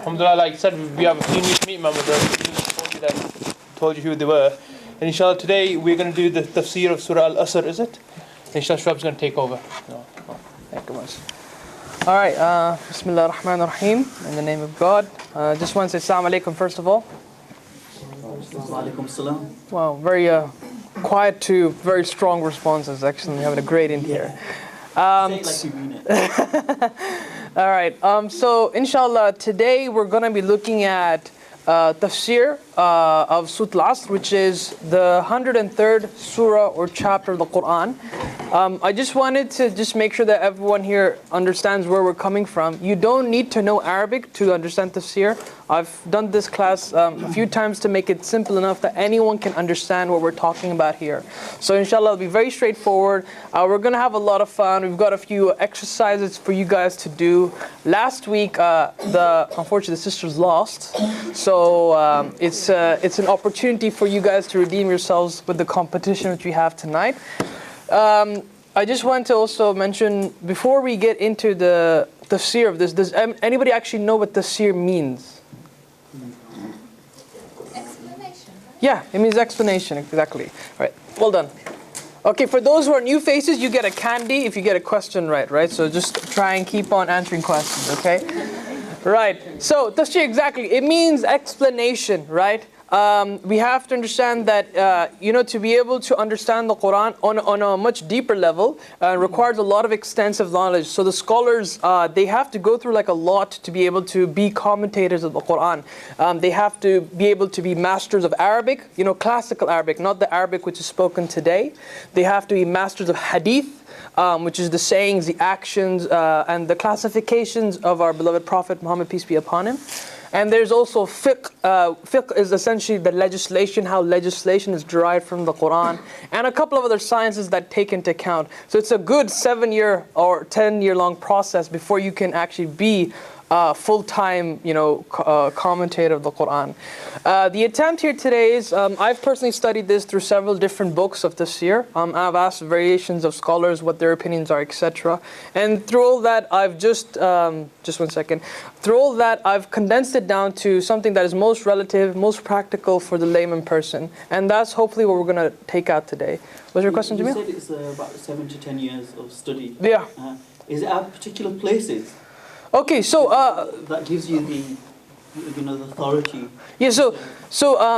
Alhamdulillah, like I said, we have a few new community members that told you who they were. And inshallah, today we're going to do the Tafsir of Surah Al Asr, is it? And inshallah, Shoaib's going to take over. Thank you much. Alright, Bismillah ar-Rahman ar-Rahim, in the name of God. Just want to say Assalamu alaikum first of all. Wow, very quiet to very strong responses. Actually, we're having a great in here. Say it like you mean it. Alright, so inshallah, today we're going to be looking at Tafsir of Surah Al Asr, which is the 103rd surah or chapter of the Quran. I just wanted to just make sure that everyone here understands where we're coming from. You don't need to know Arabic to understand Tafsir. I've done this class a few times to make it simple enough that anyone can understand what we're talking about here. So inshallah, it'll be very straightforward. We're going to have a lot of fun. We've got a few exercises for you guys to do. Last week, unfortunately, the sisters lost. So it's an opportunity for you guys to redeem yourselves with the competition which we have tonight. I just want to also mention, before we get into the tafsir of this, does anybody actually know what tafsir means? Explanation. Yeah, it means explanation, exactly. All right, well done. Okay, for those who are new faces, you get a candy if you get a question right? So just try and keep on answering questions, okay? Right, so tafsir, exactly, it means explanation, right? We have to understand that, to be able to understand the Quran on a much deeper level requires a lot of extensive knowledge. So the scholars, they have to go through like a lot to be able to be commentators of the Quran. They have to be able to be masters of Arabic, classical Arabic, not the Arabic which is spoken today. They have to be masters of Hadith, which is the sayings, the actions, and the classifications of our beloved Prophet Muhammad, peace be upon him. And there's also fiqh. Fiqh is essentially the legislation, how legislation is derived from the Quran, and a couple of other sciences that take into account. So it's a good 7-year or 10-year long process before you can actually be full-time, commentator of the Quran. The attempt here today is, I've personally studied this through several different books of tafsir. I've asked variations of scholars what their opinions are, etc. And through all that, I've just one second. Through all that, I've condensed it down to something that is most relative, most practical for the layman person. And that's hopefully what we're going to take out today. What's your question, Jamil? You said it's about 7 to 10 years of study. Yeah. Is it at particular places? Okay, so that gives you the authority. Yeah, so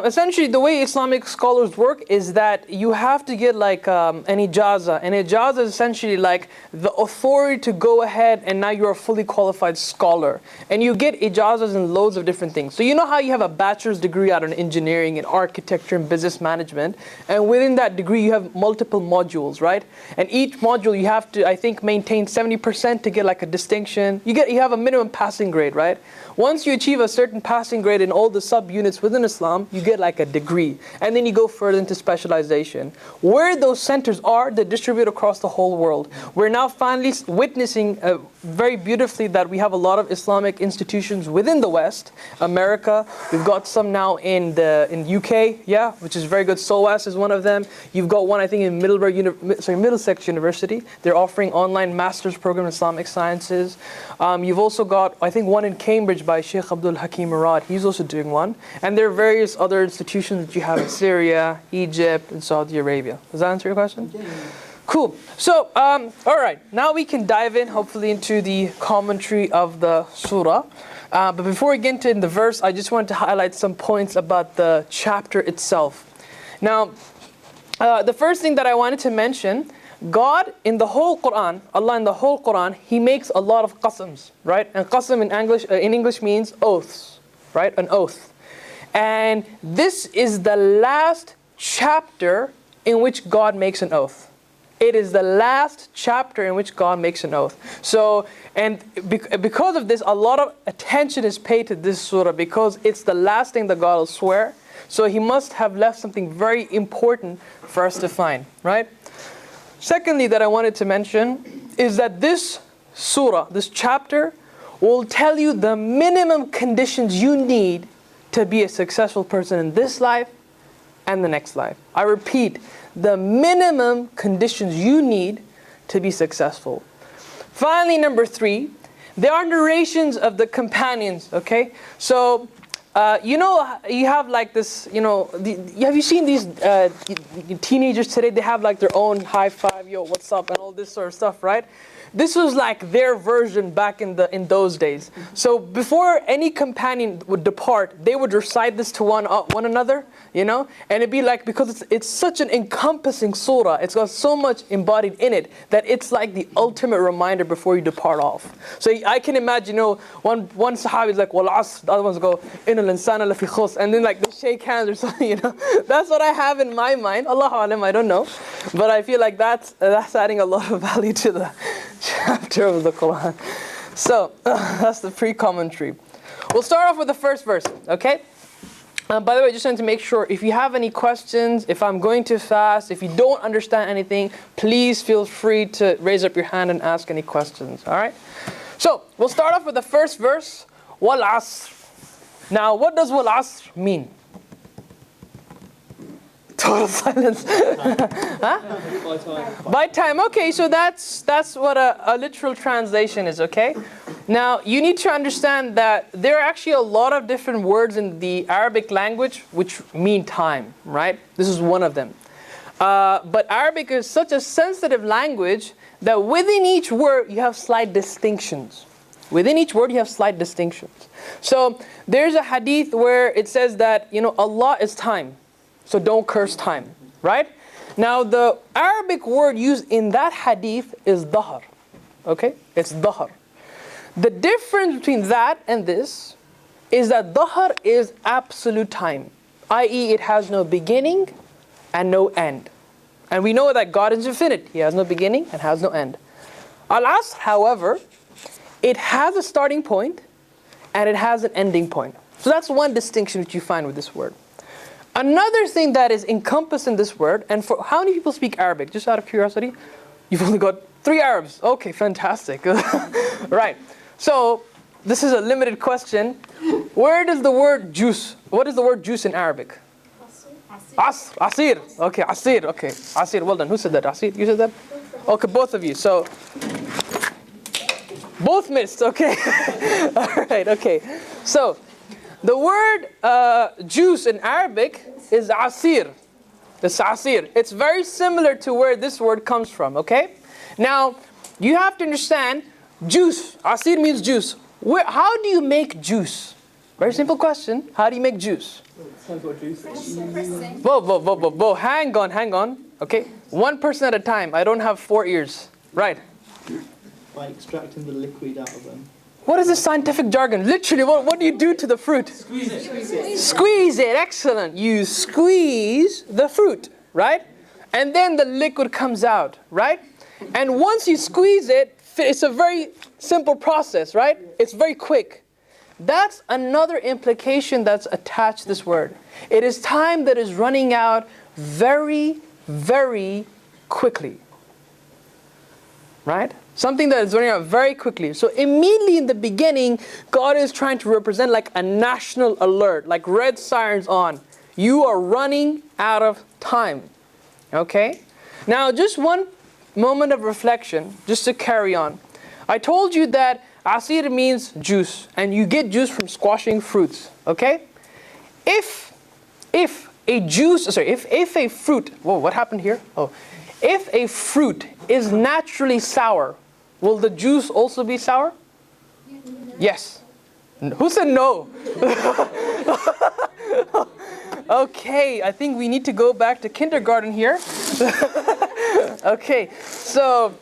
essentially the way Islamic scholars work is that you have to get like an ijazah. An ijazah is essentially like the authority to go ahead and now you're a fully qualified scholar. And you get ijazahs in loads of different things. So you know how you have a bachelor's degree out in engineering and architecture and business management, and within that degree you have multiple modules, right? And each module you have to, I think, maintain 70% to get like a distinction. You have a minimum passing grade, right? Once you achieve a certain passing grade in all the sub-units within Islam, you get like a degree. And then you go further into specialization. Where those centers are, they distribute across the whole world. We're now finally witnessing very beautifully that we have a lot of Islamic institutions within the West. America, we've got some now in UK, yeah, which is very good. SOAS is one of them. You've got one, I think, in Middlesex University. They're offering online master's program in Islamic sciences. You've also got, I think, one in Cambridge by Sheikh Abdul Hakim Murad. He's also doing one. And there are various other institutions that you have in Syria, Egypt, and Saudi Arabia. Does that answer your question? Yeah. Cool. So, all right. Now we can dive in, hopefully, into the commentary of the surah. But before we get into the verse, I just wanted to highlight some points about the chapter itself. Now, the first thing that I wanted to mention, God in the whole Quran, Allah in the whole Quran, He makes a lot of qasams, right? And qasam in English means oaths, right? An oath. And this is the last chapter in which God makes an oath. It is the last chapter in which God makes an oath. So, and because of this, a lot of attention is paid to this surah because it's the last thing that God will swear. So He must have left something very important for us to find, right? Secondly, that I wanted to mention is that this surah, this chapter, will tell you the minimum conditions you need to be a successful person in this life and the next life. I repeat, the minimum conditions you need to be successful. Finally, number 3, They are narrations of the companions, okay? So, you know, you have like this, you know, have you seen these teenagers today? They have like their own high five, yo, what's up, and all this sort of stuff, right? This was like their version back in those days. So before any companion would depart, they would recite this to one another, you know? And it'd be like, because it's such an encompassing surah, it's got so much embodied in it, that it's like the ultimate reminder before you depart off. So I can imagine, you know, one sahabi is like, wal asr, the other ones go, innal insana lafi khusr, and then like they shake hands or something, you know? That's what I have in my mind. Allahu alam, I don't know. But I feel like that's adding a lot of value to the chapter of the Quran. So, that's the pre-commentary. We'll start off with the first verse, okay? By the way, just wanted to make sure, if you have any questions, if I'm going too fast, if you don't understand anything, please feel free to raise up your hand and ask any questions, alright? So, we'll start off with the first verse, Wal Asr. Now, what does Wal Asr mean? Total silence. Huh? By time. Okay, so that's what a literal translation is, okay? Now, you need to understand that there are actually a lot of different words in the Arabic language which mean time, right? This is one of them. But Arabic is such a sensitive language that within each word you have slight distinctions. Within each word you have slight distinctions. So, there's a hadith where it says that, you know, Allah is time. So don't curse time, right? Now the Arabic word used in that hadith is dahr, okay? It's dahr. The difference between that and this is that dahr is absolute time, i.e. it has no beginning and no end. And we know that God is infinite. He has no beginning and has no end. Al Asr, however, it has a starting point and it has an ending point. So that's one distinction which you find with this word. Another thing that is encompassed in this word, and for how many people speak Arabic? Just out of curiosity, you've only got 3 Arabs. Okay, fantastic. Right. So this is a limited question. Where does the word juice? What is the word juice in Arabic? Asr. Asir. Okay, asir. Okay, asir. Well done. Who said that? Asir. You said that? Okay, both of you. So both missed. Okay. All right. Okay. So. The word juice in Arabic is asir. It's asir. It's very similar to where this word comes from, okay? Now, you have to understand, juice, asir means juice. How do you make juice? Very simple question. How do you make juice? Whoa. Hang on. Okay, one person at a time. I don't have 4 ears. Right. By extracting the liquid out of them. What is this scientific jargon? Literally, what do you do to the fruit? Squeeze it. Squeeze it, excellent. You squeeze the fruit, right? And then the liquid comes out, right? And once you squeeze it, it's a very simple process, right? It's very quick. That's another implication that's attached to this word. It is time that is running out very, very quickly, right? Something that is running out very quickly. So immediately in the beginning, God is trying to represent like a national alert, like red sirens on. You are running out of time. Okay? Now just one moment of reflection, just to carry on. I told you that asir means juice, and you get juice from squashing fruits. Okay? If a fruit, whoa, what happened here? Oh, if a fruit is naturally sour, will the juice also be sour? Yes. Who said no? Okay, I think we need to go back to kindergarten here. Okay, so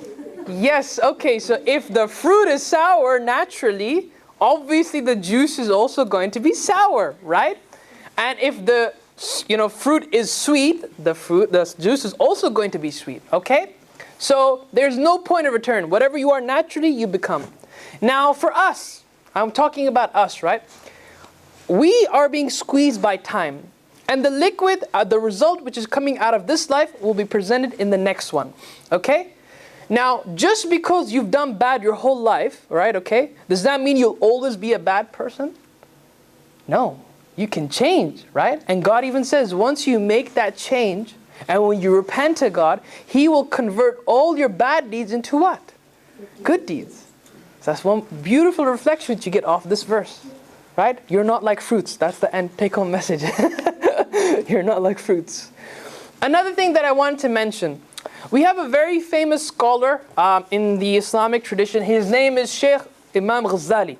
yes, okay, so if the fruit is sour naturally, obviously the juice is also going to be sour, right? And if the fruit is sweet, the juice is also going to be sweet, okay? So there's no point of return. Whatever you are naturally, you become. Now for us, I'm talking about us, right? We are being squeezed by time. And the liquid, the result which is coming out of this life will be presented in the next one, okay? Now, just because you've done bad your whole life, right, okay? Does that mean you'll always be a bad person? No, you can change, right? And God even says, once you make that change, and when you repent to God, He will convert all your bad deeds into what? Good deeds. So That's one beautiful reflection that you get off this verse. Right? You're not like fruits. That's the end take-home message. You're not like fruits. Another thing that I wanted to mention. We have a very famous scholar in the Islamic tradition. His name is Sheikh Imam Ghazali.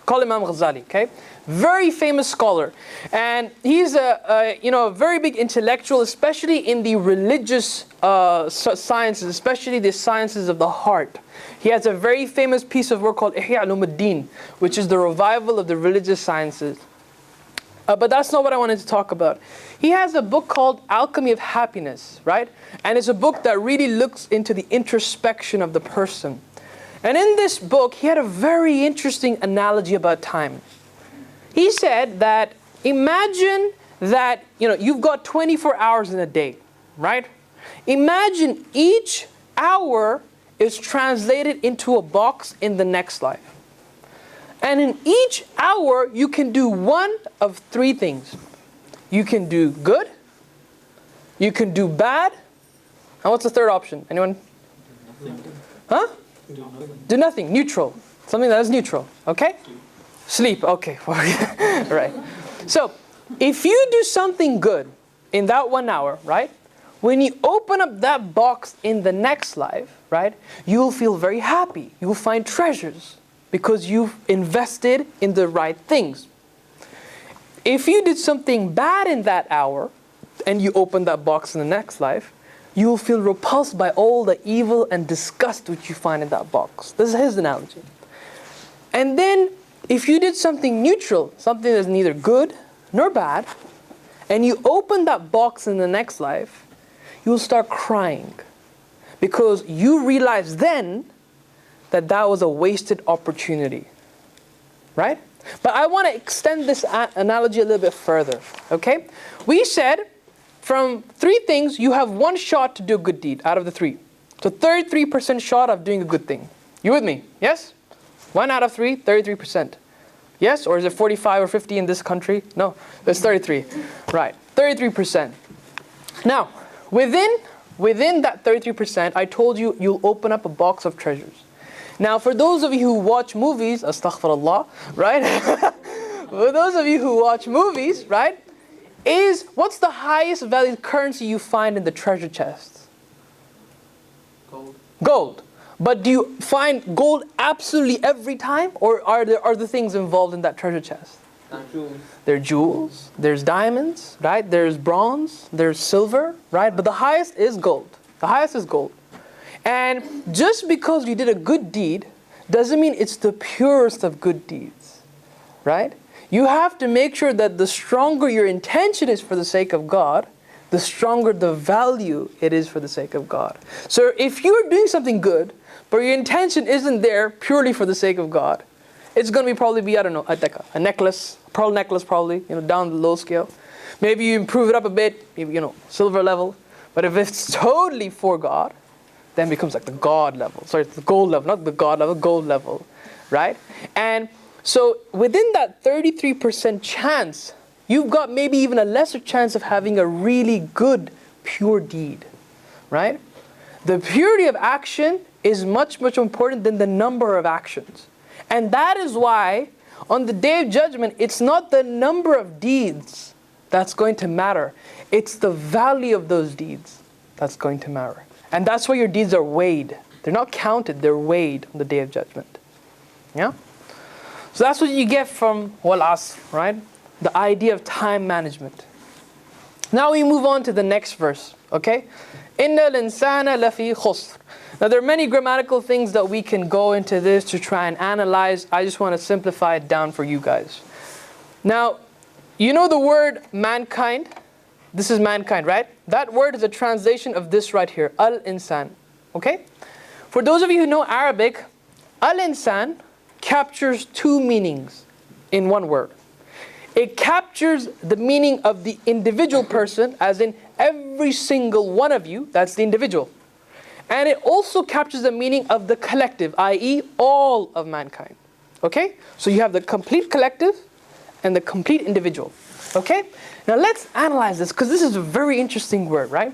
Call Imam Ghazali, okay? Very famous scholar. And he's a very big intellectual, especially in the religious sciences, especially the sciences of the heart. He has a very famous piece of work called Ihya Ulumuddin, which is the revival of the religious sciences. But that's not what I wanted to talk about. He has a book called Alchemy of Happiness, right? And it's a book that really looks into the introspection of the person. And in this book, he had a very interesting analogy about time. He said that imagine that you've got 24 hours in a day, right? Imagine each hour is translated into a box in the next life. And in each hour, you can do one of three things. You can do good, you can do bad, and what's the third option? Anyone? Nothing. Huh? Do nothing, neutral. Something that is neutral, okay? Sleep, okay. Right. So, if you do something good in that 1 hour, right? When you open up that box in the next life, right? You'll feel very happy. You'll find treasures because you've invested in the right things. If you did something bad in that hour and you open that box in the next life, you will feel repulsed by all the evil and disgust which you find in that box. This is his analogy. And then, if you did something neutral, something that's neither good nor bad, and you open that box in the next life, you'll start crying. Because you realize then that that was a wasted opportunity. Right? But I want to extend this analogy a little bit further. Okay? We said, from three things, you have one shot to do a good deed out of the three. So 33% shot of doing a good thing. You with me? Yes? 1 out of 3, 33%. Yes? Or is it 45 or 50 in this country? No, it's 33. Right, 33%. Now, within that 33%, I told you, you'll open up a box of treasures. Now, for those of you who watch movies, astaghfirullah, right? For those of you who watch movies, right? What's the highest valued currency you find in the treasure chest? Gold. Gold. But do you find gold absolutely every time? Or are there other things involved in that treasure chest? Jewels. There are jewels, there's diamonds, right? There's bronze, there's silver, right? But the highest is gold. The highest is gold. And just because you did a good deed doesn't mean it's the purest of good deeds, right? You have to make sure that the stronger your intention is for the sake of God, the stronger the value it is for the sake of God. So if you're doing something good, but your intention isn't there purely for the sake of God, it's going to probably I don't know, a necklace, a pearl necklace probably, down the low scale. Maybe you improve it up a bit, maybe, silver level. But if it's totally for God, then it becomes like the God level. Sorry, it's the gold level, not the God level, gold level, right? And so within that 33% chance, you've got maybe even a lesser chance of having a really good, pure deed, right? The purity of action is much, much more important than the number of actions. And that is why, on the Day of Judgment, it's not the number of deeds that's going to matter. It's the value of those deeds that's going to matter. And that's why your deeds are weighed. They're not counted, they're weighed on the Day of Judgment. Yeah? So that's what you get from Al Asr, right? The idea of time management. Now we move on to the next verse, okay? Inna al-insana lafi khusr. Now there are many grammatical things that we can go into this to try and analyze. I just want to simplify it down for you guys. Now, you know the word mankind? This is mankind, right? That word is a translation of this right here, al-insan, okay? For those of you who know Arabic, al-insan captures two meanings in one word. It captures the meaning of the individual person, as in every single one of you, that's the individual. And it also captures the meaning of the collective, i.e. all of mankind. Okay? So you have the complete collective and the complete individual. Okay? Now let's analyze this, because this is a very interesting word, right?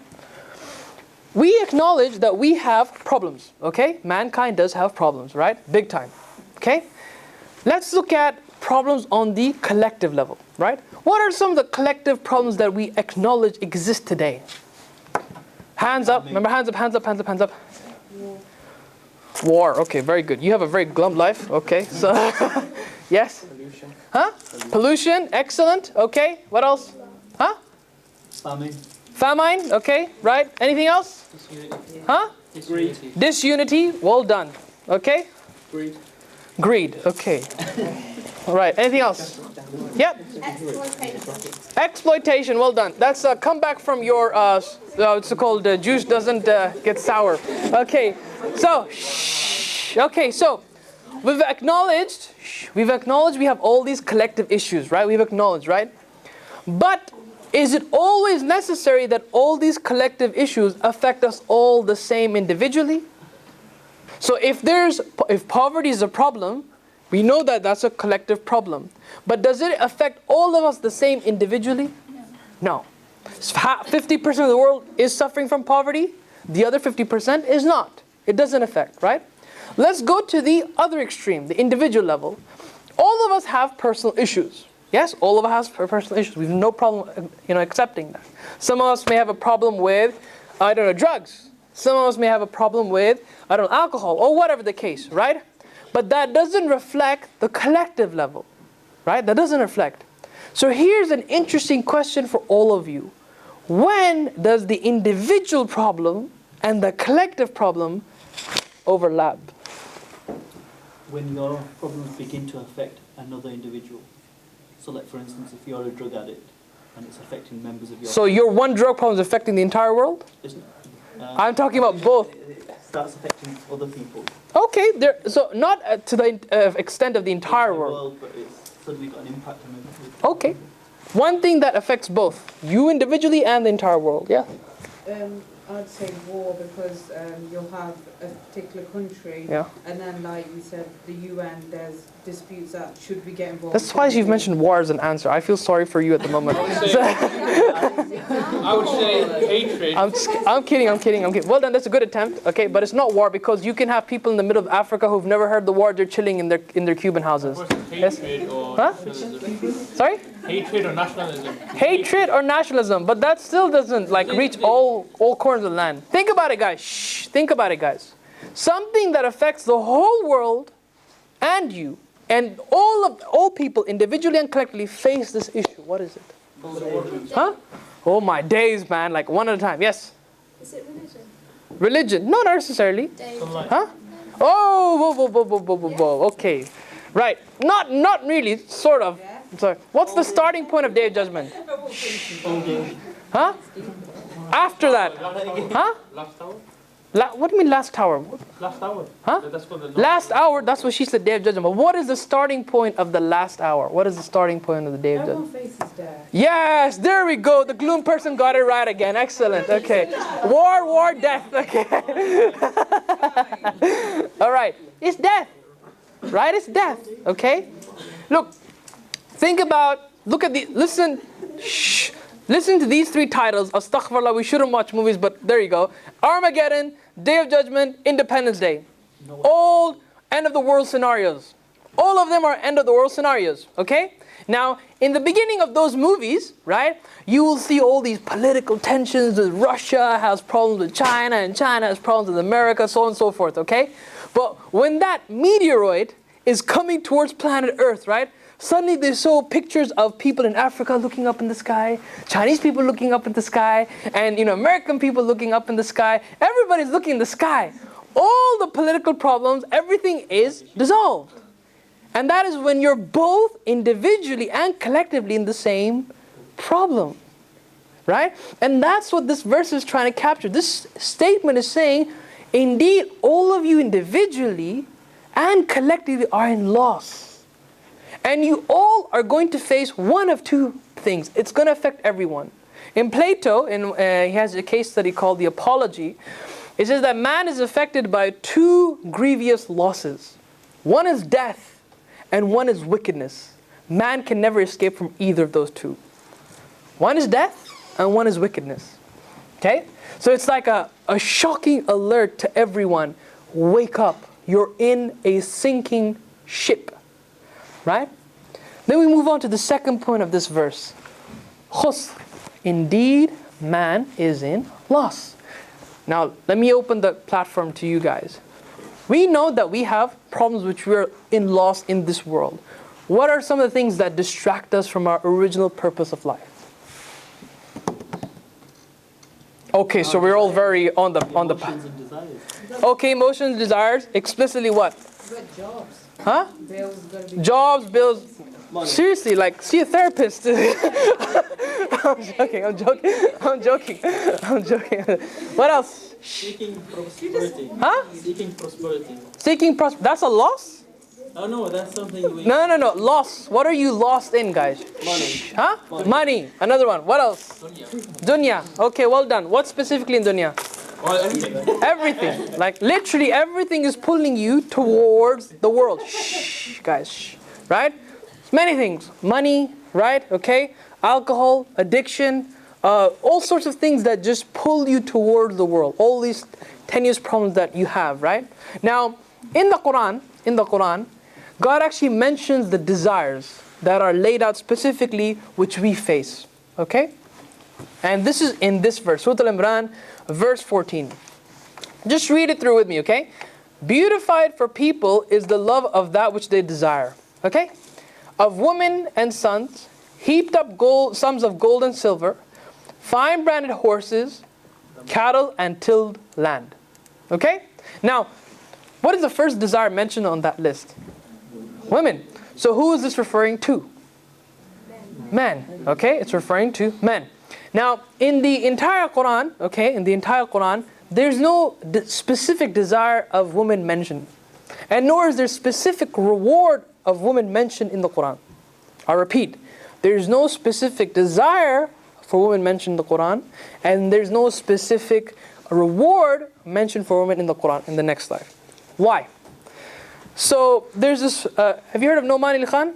We acknowledge that we have problems, okay? Mankind does have problems, right? Big time. Okay? Let's look at problems on the collective level, right? What are some of the collective problems that we acknowledge exist today? Hands up. Remember, hands up, hands up, hands up, hands up. War. Okay, very good. You have a very glum life. Okay, so yes. Pollution. Huh? Pollution. Excellent. Okay. What else? Huh? Famine. Famine. Okay. Right. Anything else? Disunity. Huh? Disunity. Disunity. Well done. Okay. Greed. Greed. Okay. All right. Anything else? Yep. Exploitation. Well done. That's a comeback from your it's called juice doesn't get sour. Okay. So okay. So we've acknowledged we have all these collective issues, right? We've acknowledged, right? But is it always necessary that all these collective issues affect us all the same individually? So if poverty is a problem, we know that that's a collective problem. But does it affect all of us the same individually? No. 50% of the world is suffering from poverty. The other 50% is not. It doesn't affect, right? Let's go to the other extreme, the individual level. All of us have personal issues. Yes, all of us have personal issues. We have no problem, accepting that. Some of us may have a problem with, drugs. Some of us may have a problem with, alcohol, or whatever the case, right? But that doesn't reflect the collective level, right? That doesn't reflect. So here's an interesting question for all of you. When does the individual problem and the collective problem overlap? When your problems begin to affect another individual. So like for instance, if you're a drug addict and it's affecting members of your So your one drug problem is affecting the entire world? I'm talking about both. It starts affecting other people. Okay, so not to the extent of the entire world. But it's suddenly got an impact on other people. Okay. One thing that affects both, you individually and the entire world, yeah? I'd say war because you'll have a particular country, Yeah. and then like you said, the UN, there's disputes that should we get involved. That's why you've mentioned war as an answer. I feel sorry for you at the moment. I would say hatred. I'm kidding. Well done, that's a good attempt. Okay, but it's not war because you can have people in the middle of Africa who've never heard the war. They're chilling in their Cuban houses. Yes? Hatred or Huh? nationalism. Sorry? Hatred or nationalism. Hatred or nationalism, but that still doesn't reach all corners of the land. Think about it, guys. Think about it, guys. Something that affects the whole world and you and all people individually and collectively face this issue. What is it? Huh? Oh my days, man! Like one at a time. Yes. Is it religion? Religion? No, not necessarily. Sunlight. Huh? Oh, whoa. Okay, right. Not really. Sort of. Sorry. What's the starting point of Day of Judgment? Huh? After that? Huh? Last hour. What do you mean last hour? Last hour. Huh? That's what the Last hour. That's what she said. Day of Judgment. But what is the starting point of the last hour? What is the starting point of the Day of Everyone Judgment? faces death. Yes, there we go. The gloom person got it right again. Excellent. Okay. War, death. Okay. All right. It's death. Right? It's death. Okay. Look at listen to these three titles. Astaghfirullah, we shouldn't watch movies, but there you go. Armageddon, Day of Judgment, Independence Day. All end of the world scenarios. All of them are end of the world scenarios, okay? Now, in the beginning of those movies, right, you will see all these political tensions. Russia has problems with China, and China has problems with America, so on and so forth, okay? But when that meteoroid is coming towards planet Earth, right, suddenly they show pictures of people in Africa looking up in the sky, Chinese people looking up in the sky, and American people looking up in the sky. Everybody's looking in the sky. All the political problems, everything is dissolved. And that is when you're both individually and collectively in the same problem. Right? And that's what this verse is trying to capture. This statement is saying, indeed, all of you individually and collectively are in loss. And you all are going to face one of two things. It's going to affect everyone. In Plato, he has a case study called the Apology. It says that man is affected by two grievous losses. One is death, and one is wickedness. Man can never escape from either of those two. One is death, and one is wickedness. Okay? So it's like a shocking alert to everyone. Wake up. You're in a sinking ship. Right? Then we move on to the second point of this verse. Khusr. Indeed, man is in loss. Now, let me open the platform to you guys. We know that we have problems which we're in loss in this world. What are some of the things that distract us from our original purpose of life? Okay, so we're all very on the Emotions and desires. Okay, emotions, desires, explicitly what? But jobs. Huh? Bills gotta be. Jobs, bills. Money. Seriously, like, see a therapist. I'm joking. What else? Seeking prosperity. Huh? Seeking prosperity. Seeking prosperity. That's a loss? Oh no, that's something we. No. Loss. What are you lost in, guys? Money. Huh? Money. Another one. What else? Dunya. Okay, well done. What specifically in dunya? Well, anything. Everything. Like, literally everything is pulling you towards the world. Shh, guys. Shh. Right? Many things. Money, right? Okay? Alcohol, addiction, all sorts of things that just pull you towards the world. All these tenuous problems that you have, right? Now, in the Quran, God actually mentions the desires that are laid out specifically which we face. Okay? And this is in this verse, Surah Al Imran, verse 14. Just read it through with me, okay? Beautified for people is the love of that which they desire. Okay? Of women and sons, heaped up sums of gold and silver, fine branded horses, cattle and tilled land. Okay? Now, what is the first desire mentioned on that list? Women. So who is this referring to? Men. Okay? It's referring to men. Now, in the entire Quran, there's no specific desire of women mentioned. And nor is there specific reward of women mentioned in the Quran. I repeat, there's no specific desire for women mentioned in the Quran, and there's no specific reward mentioned for women in the Quran in the next slide. Why? So there's this, have you heard of Noman Ali Khan?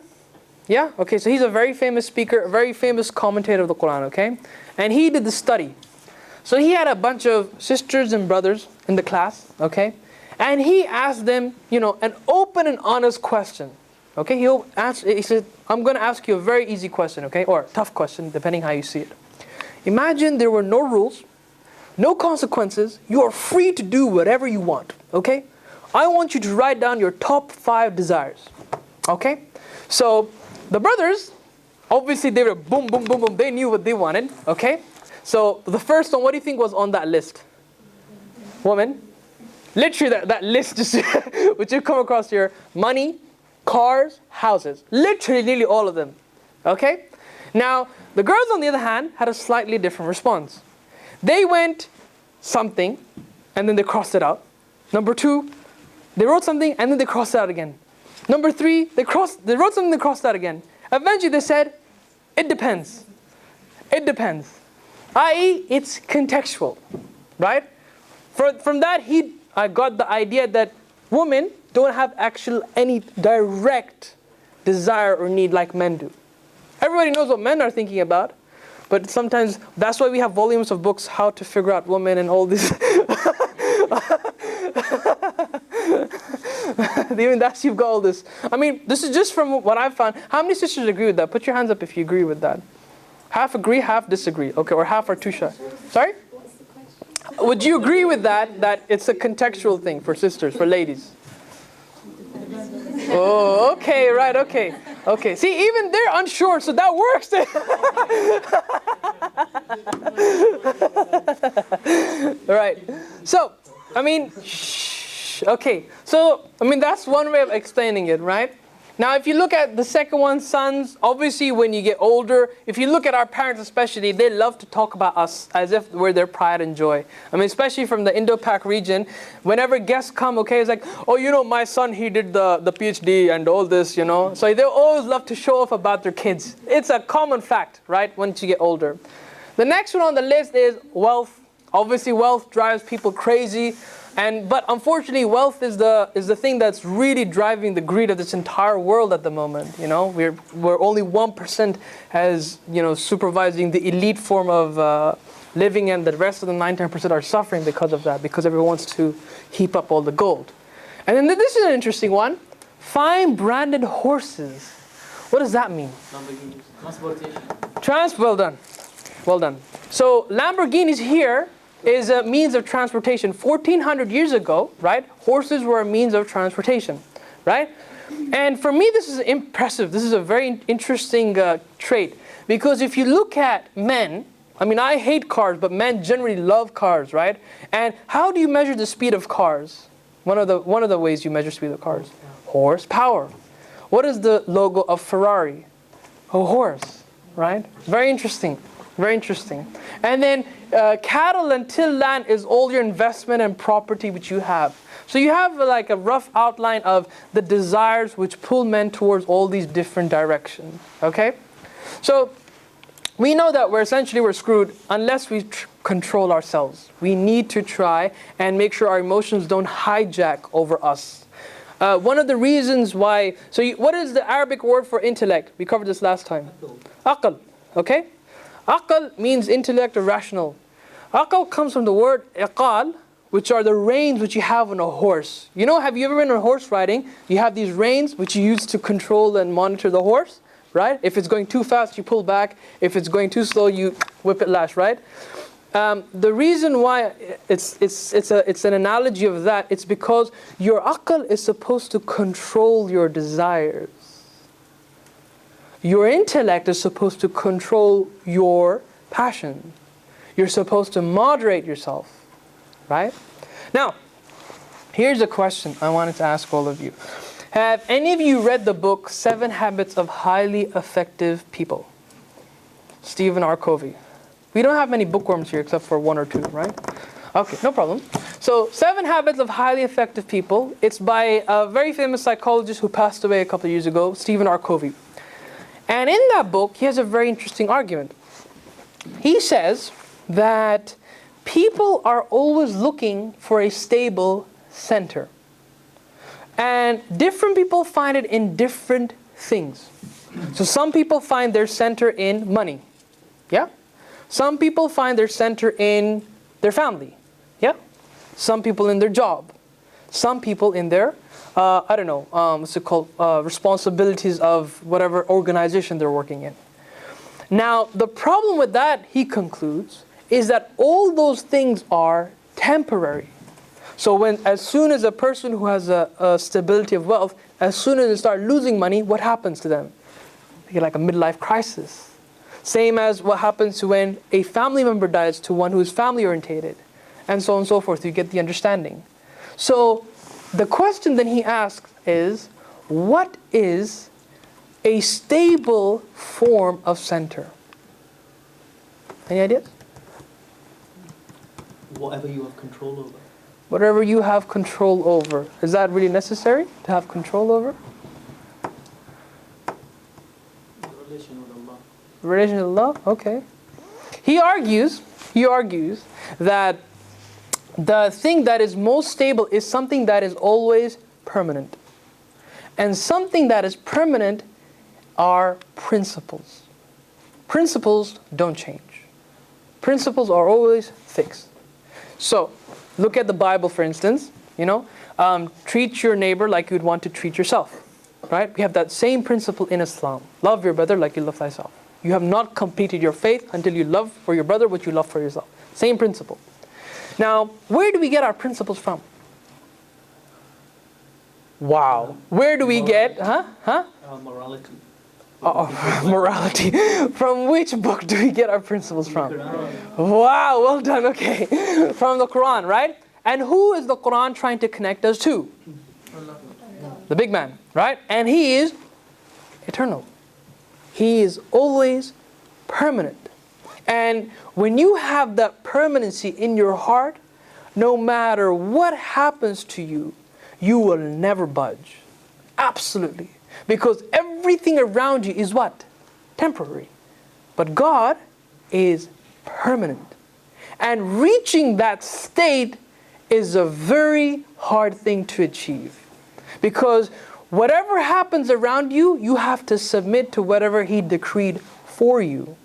Yeah? Okay, so he's a very famous speaker, a very famous commentator of the Quran, okay? And he did the study. So he had a bunch of sisters and brothers in the class, okay? And he asked them, an open and honest question. Okay, he said, I'm going to ask you a very easy question, okay? Or tough question, depending how you see it. Imagine there were no rules, no consequences. You are free to do whatever you want, okay? I want you to write down your top 5 desires, okay? So the brothers, obviously they were boom, boom, boom, boom. They knew what they wanted, okay? So the first one, what do you think was on that list? Woman. Literally that list just which you come across here. Money, cars, houses. Literally nearly all of them. Okay? Now, the girls on the other hand had a slightly different response. They went something and then they crossed it out. Number 2, they wrote something and then they crossed it out again. Number 3, they wrote something, they crossed it out again. Eventually they said, it depends. It depends. I.e., it's contextual. Right? From that, I got the idea that women don't have any direct desire or need like men do. Everybody knows what men are thinking about, but sometimes that's why we have volumes of books, how to figure out women and all this. Even that you've got all this. I mean, this is just from what I've found. How many sisters agree with that? Put your hands up if you agree with that. Half agree, half disagree. Okay, or half are too shy. Sorry? Would you agree with that it's a contextual thing for sisters, for ladies? Oh, okay, right, okay. Okay, see, even they're unsure, so that works. Right. So, I mean, okay. So, I mean, that's one way of explaining it, right? Now, if you look at the second one, sons, obviously when you get older, if you look at our parents especially, they love to talk about us as if we're their pride and joy. I mean, especially from the Indo-Pak region, whenever guests come, okay, it's like, oh, my son, he did the PhD and all this, So they always love to show off about their kids. It's a common fact, right, once you get older. The next one on the list is wealth. Obviously, wealth drives people crazy. But unfortunately, wealth is the thing that's really driving the greed of this entire world at the moment. We're only 1% as supervising the elite form of living, and the rest of the 99% are suffering because of that, because everyone wants to heap up all the gold. And then this is an interesting one: fine branded horses. What does that mean? Lamborghinis. Transportation. Well done. Well done. So Lamborghinis here is a means of transportation. 1400 years ago, right? Horses were a means of transportation, right? And for me, this is impressive. This is a very interesting trait. Because if you look at men, I mean, I hate cars, but men generally love cars, right? And how do you measure the speed of cars? One of the ways you measure speed of cars. Horsepower. What is the logo of Ferrari? A horse, right? Very interesting. Very interesting. And then cattle and till land is all your investment and property which you have. So you have like a rough outline of the desires which pull men towards all these different directions. Okay? So we know that we're screwed unless we control ourselves. We need to try and make sure our emotions don't hijack over us. One of the reasons why, what is the Arabic word for intellect? We covered this last time. Aql. Okay? Aql means intellect or rational. Aql comes from the word iqal, which are the reins which you have on a horse. You know, have you ever been on horse riding? You have these reins which you use to control and monitor the horse. Right? If it's going too fast, you pull back. If it's going too slow, you whip it lash. Right? The reason why it's an analogy of that, it's because your aql is supposed to control your desires. Your intellect is supposed to control your passion. You're supposed to moderate yourself. Right? Now, here's a question I wanted to ask all of you. Have any of you read the book 7 Habits of Highly Effective People? Stephen R. Covey. We don't have many bookworms here except for 1 or 2, right? Okay, no problem. So 7 Habits of Highly Effective People. It's by a very famous psychologist who passed away a couple of years ago, Stephen R. Covey. And in that book, he has a very interesting argument. He says that people are always looking for a stable center. And different people find it in different things. So some people find their center in money. Yeah? Some people find their center in their family. Yeah? Some people in their job. Some people in their, what's it called? Responsibilities of whatever organization they're working in. Now, the problem with that, he concludes, is that all those things are temporary. So as soon as a person who has a stability of wealth, as soon as they start losing money, what happens to them? They get like a midlife crisis. Same as what happens to when a family member dies to one who is family orientated, and so on and so forth. You get the understanding. So the question that he asks is, what is a stable form of center? Any ideas? Whatever you have control over. Whatever you have control over. Is that really necessary to have control over? Relation with Allah. Relation with Allah? Okay. He argues that the thing that is most stable is something that is always permanent. And something that is permanent are principles. Principles don't change. Principles are always fixed. So, look at the Bible, for instance. Treat your neighbor like you'd want to treat yourself. Right? We have that same principle in Islam. Love your brother like you love thyself. You have not completed your faith until you love for your brother what you love for yourself. Same principle. Now, where do we get our principles from? Wow. Where do we get, Morality. Morality. From which book do we get our principles from? Wow, well done, okay. From the Quran, right? And who is the Quran trying to connect us to? The big man, right? And he is eternal. He is always permanent. And when you have that permanency in your heart, no matter what happens to you, you will never budge. Absolutely. Because everything around you is what? Temporary. But God is permanent. And reaching that state is a very hard thing to achieve. Because whatever happens around you, you have to submit to whatever He decreed for you.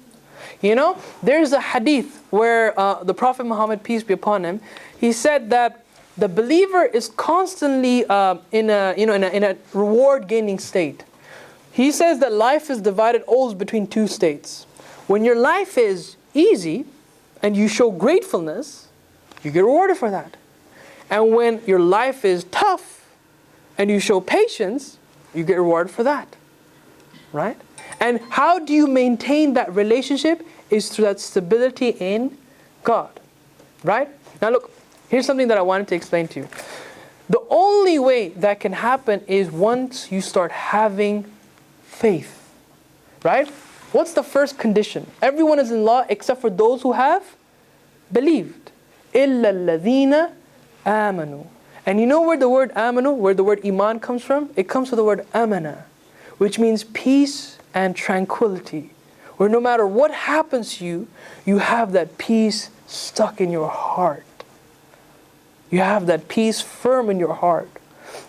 There's a hadith where the Prophet Muhammad, peace be upon him, he said that the believer is constantly in a reward gaining state. He says that life is divided always between two states. When your life is easy and you show gratefulness, you get rewarded for that. And when your life is tough and you show patience, you get rewarded for that. Right? And how do you maintain that relationship? Is through that stability in God. Right? Now look, here's something that I wanted to explain to you. The only way that can happen is once you start having faith. Right? What's the first condition? Everyone is in law except for those who have believed. إِلَّا الَّذِينَ آمَنُوا. And you know where the word amanu, where the word iman comes from? It comes from the word amana, which means peace and tranquility. Where no matter what happens to you, you have that peace stuck in your heart. You have that peace firm in your heart.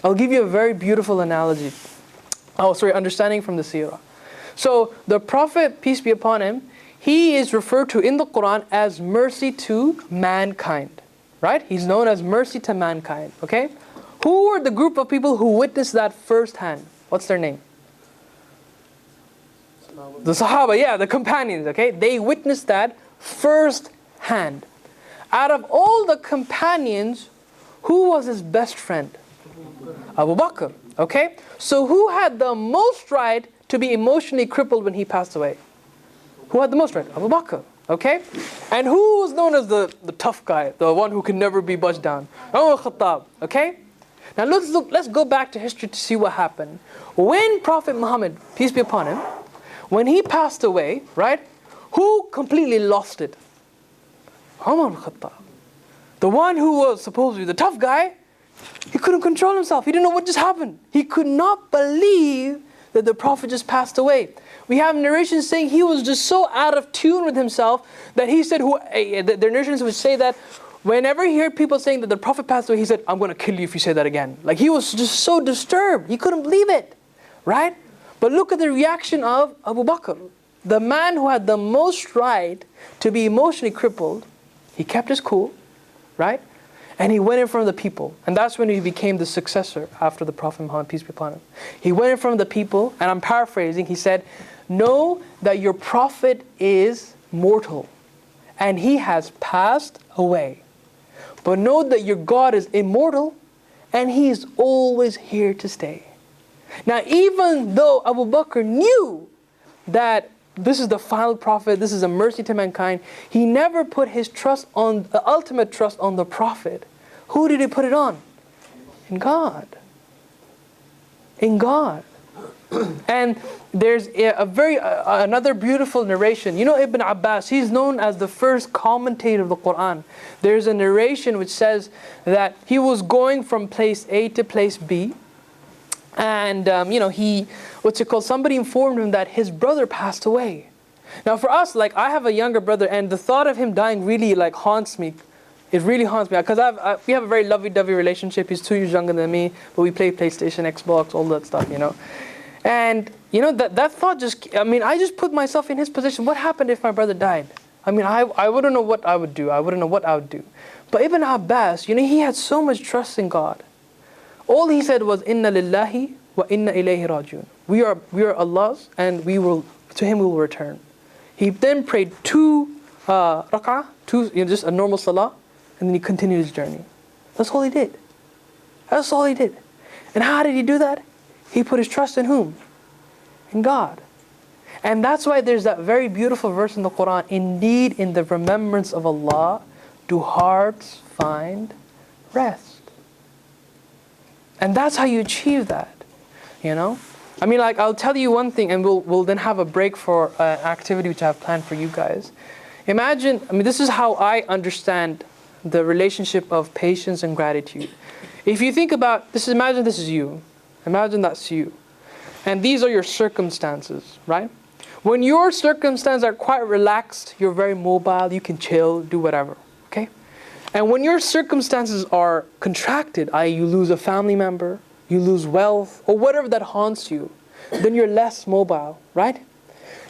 I'll give you a very beautiful analogy. Understanding from the seerah. So the Prophet, peace be upon him, he is referred to in the Quran as mercy to mankind. Right? He's known as mercy to mankind. Okay? Who were the group of people who witnessed that firsthand? What's their name? The Sahaba, yeah, the companions. Okay? They witnessed that firsthand. Out of all the companions, who was his best friend? Abu Bakr. Okay? So who had the most right to be emotionally crippled when he passed away? Who had the most right? Abu Bakr. Okay? And who was known as the tough guy, the one who can never be budged down? Umar Khattab. Okay? Now let's go back to history to see what happened. When Prophet Muhammad, peace be upon him, when he passed away, right? Who completely lost it? Umar Khattab. The one who was supposed to be the tough guy, he couldn't control himself. He didn't know what just happened. He could not believe that the Prophet just passed away. We have narrations saying he was just so out of tune with himself that he said, the narrations would say that whenever he heard people saying that the Prophet passed away, he said, I'm going to kill you if you say that again. Like he was just so disturbed. He couldn't believe it. Right? But look at the reaction of Abu Bakr. The man who had the most right to be emotionally crippled, he kept his cool. Right? And he went in front of the people. And that's when he became the successor after the Prophet Muhammad, peace be upon him. He went in front of the people, and I'm paraphrasing, he said, know that your Prophet is mortal, and he has passed away. But know that your God is immortal, and he is always here to stay. Now, even though Abu Bakr knew that this is the final prophet, this is a mercy to mankind, he never put his trust on, the ultimate trust on the Prophet. Who did he put it on? In God. In God. And there's another beautiful narration. You know Ibn Abbas, he's known as the first commentator of the Quran. There's a narration which says that he was going from place A to place B. And somebody informed him that his brother passed away. Now for us, like I have a younger brother, and the thought of him dying really like haunts me. It really haunts me because we have a very lovey-dovey relationship. He's 2 years younger than me, but we play PlayStation, Xbox, all that stuff, you know. And you know that thought I just put myself in his position. What happened if my brother died? I mean, I wouldn't know what I would do. I wouldn't know what I would do. But Ibn Abbas, you know, he had so much trust in God. All he said was, "Inna lillahi wa inna ilayhi rajiun." We are Allah's, and to Him we will return. He then prayed 2 rak'ah, just a normal salah, and then he continued his journey. That's all he did. That's all he did. And how did he do that? He put his trust in whom? In God. And that's why there's that very beautiful verse in the Quran. Indeed, in the remembrance of Allah, do hearts find rest. And that's how you achieve that, you know? I mean, like, I'll tell you one thing, and we'll then have a break for an activity which I have planned for you guys. Imagine, this is how I understand the relationship of patience and gratitude. If you think about this, imagine this is you. Imagine that's you. And these are your circumstances, right? When your circumstances are quite relaxed, you're very mobile, you can chill, do whatever, okay? And when your circumstances are contracted, i.e. you lose a family member, you lose wealth, or whatever that haunts you, then you're less mobile, right?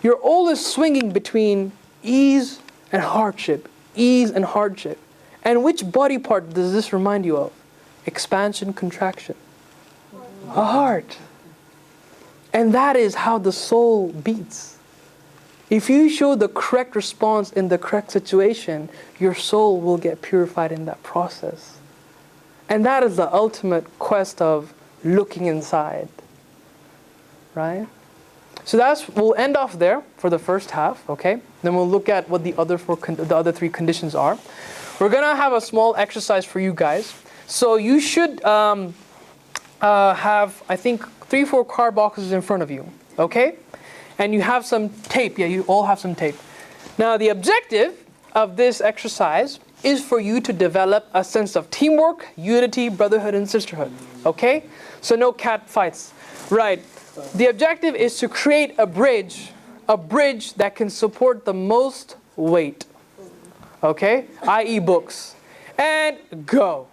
You're always swinging between ease and hardship, ease and hardship. And which body part does this remind you of? expansion, contraction. A heart. And that is how the soul beats. If you show the correct response in the correct situation, your soul will get purified in that process. And that is the ultimate quest of looking inside. Right? So we'll end off there for the first half, okay? Then we'll look at what the other three conditions are. We're gonna have a small exercise for you guys. So you should have, I think, 3-4 card boxes in front of you, okay? And you have some tape. Yeah, you all have some tape. Now, the objective of this exercise is for you to develop a sense of teamwork, unity, brotherhood, and sisterhood, okay? So no cat fights, right? The objective is to create a bridge that can support the most weight, okay? I.e. books. And go.